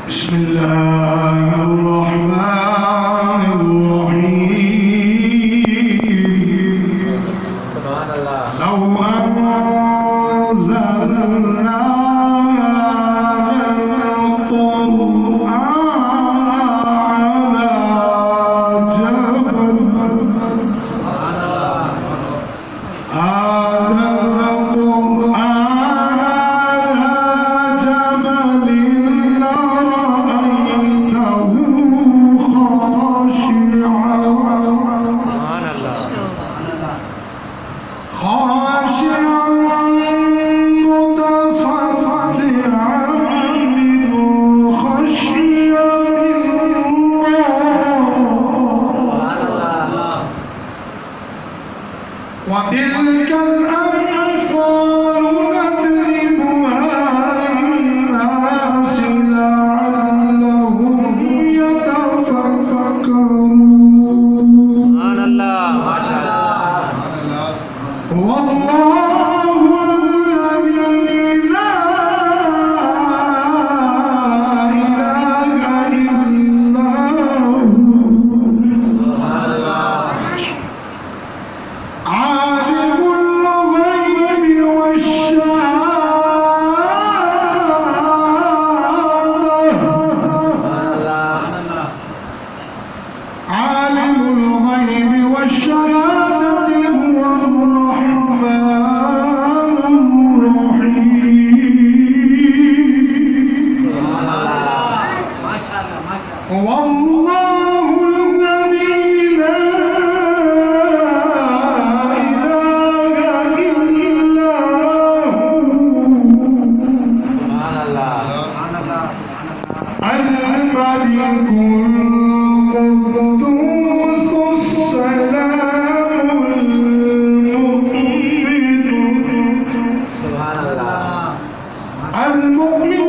بسم الله الرحمن الرحيم. سبحان الله. لو أنزلنا القرآن على جبل وتلك الأمثال نضربها للناس لعلهم يتفكرون. سبحان الله. ما شاء الله. والله الذي لا إله إلا هو عالم الغيب والشهادة عالم الغيب والشهادة هو الرحمن الرحيم. والله الذي لا إله إلا هو الملك القدوس السلام المؤمن سبحان الله. المؤمن